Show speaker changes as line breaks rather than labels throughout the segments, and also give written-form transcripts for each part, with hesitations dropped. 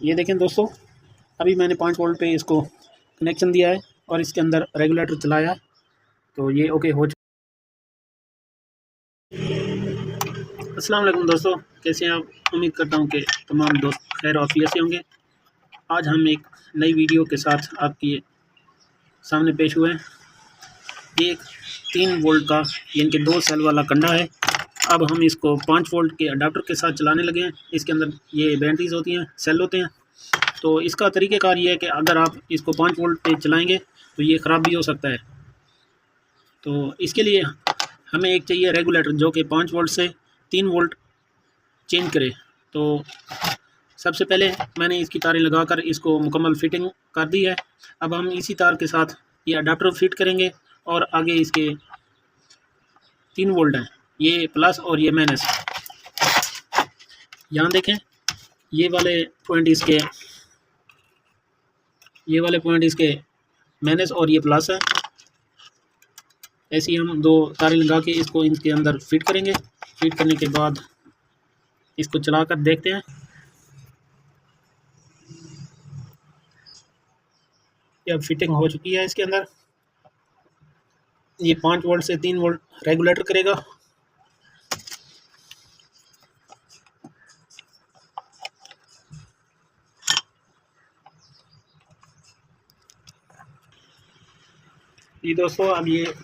ये देखें दोस्तों, अभी मैंने 5 वोल्ट पे इसको कनेक्शन दिया है और इसके अंदर रेगुलेटर चलाया है, तो ये ओके हो चुका। अस्सलाम वालेकुम दोस्तों, कैसे हैं आप? उम्मीद करता हूँ कि तमाम दोस्त खैर आफियत से होंगे। आज हम एक नई वीडियो के साथ आपके सामने पेश हुए हैं। ये एक 3 वोल्ट का यानी कि 2 सेल वाला कंडा है। अब हम इसको 5 वोल्ट के अडाप्टर के साथ चलाने लगे हैं। इसके अंदर ये बैटरीज होती हैं, सेल होते हैं। तो इसका तरीक़ेकार ये है कि अगर आप इसको 5 वोल्ट पे चलाएँगे तो ये ख़राब भी हो सकता है। तो इसके लिए हमें एक चाहिए रेगुलेटर जो कि 5 वोल्ट से 3 वोल्ट चेंज करे। तो सबसे पहले मैंने इसकी तारें लगाकर इसको मुकम्मल फिटिंग कर दी है। अब हम इसी तार के साथ ये अडाप्टर फिट करेंगे और आगे इसके 3 वोल्ट हैं, ये प्लस और ये माइनस। यहाँ देखें, ये वाले पॉइंट इसके माइनस और ये प्लस है। ऐसे ही हम 2 तारें लगा के इसको इनके अंदर फिट करेंगे। फिट करने के बाद इसको चलाकर देखते हैं। ये अब फिटिंग हो चुकी है इसके अंदर। ये 5 वोल्ट से 3 वोल्ट रेगुलेटर करेगा। ये दोस्तों, अब ये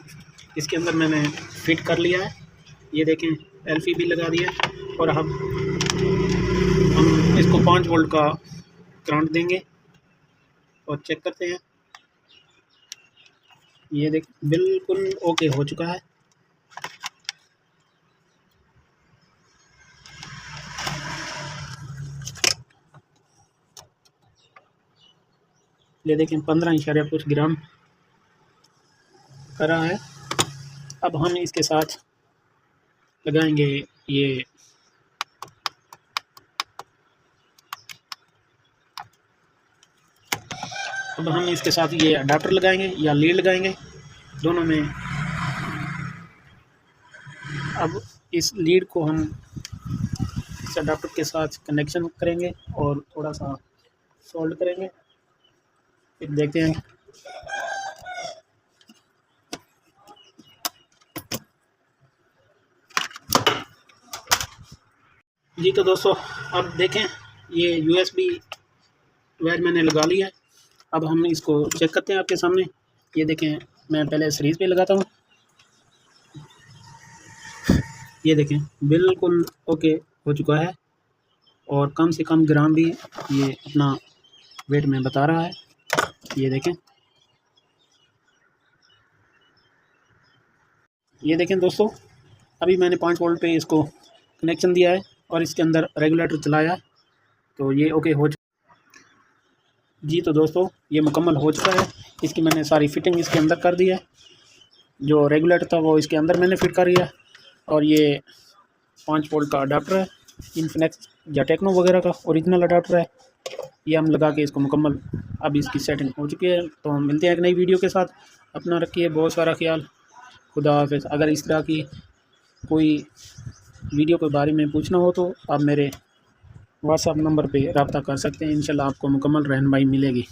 इसके अंदर मैंने फिट कर लिया है। ये देखें, एलपी लगा दिया और अब हम इसको 5 वोल्ट का करंट देंगे और चेक करते हैं। ये देख, बिल्कुल ओके हो चुका है। ये देखें, 15 कुछ ग्राम कर रहा है। अब हम इसके साथ लगाएंगे ये अब हम इसके साथ ये अडाप्टर लगाएंगे या लीड लगाएंगे, दोनों में। अब इस लीड को हम इस अडाप्टर के साथ कनेक्शन करेंगे और थोड़ा सा सोल्ड करेंगे, फिर देखते हैं। जी तो दोस्तों, अब देखें, ये यूएसबी वायर मैंने लगा लिया है। अब हम इसको चेक करते हैं आपके सामने। ये देखें, मैं पहले सीरीज़ पे लगाता हूँ। ये देखें, बिल्कुल ओके हो चुका है और कम से कम ग्राम भी ये अपना वेट में बता रहा है। ये देखें दोस्तों, अभी मैंने 5 वोल्ट पे इसको कनेक्शन दिया है और इसके अंदर रेगुलेटर चलाया है, तो ये ओके हो चुका। जी तो दोस्तों, ये मुकम्मल हो चुका है। इसकी मैंने सारी फिटिंग इसके अंदर कर दी है। जो रेगुलेटर था वो इसके अंदर मैंने फिट कर दिया और ये 5 वोल्ट का अडाप्टर है, इन्फिनेक्स या टेक्नो वगैरह का ओरिजिनल अडाप्टर है। ये हम लगा के इसको मुकम्मल, अब इसकी सेटिंग हो चुकी है। तो हम मिलते हैं एक नई वीडियो के साथ। अपना रखिए बहुत सारा ख्याल। खुदा हाफ़िज़। अगर इस तरह की कोई वीडियो के बारे में पूछना हो तो आप मेरे व्हाट्सएप नंबर पे रब्ता कर सकते हैं। इंशाल्लाह आपको मुकम्मल रहनुमाई मिलेगी।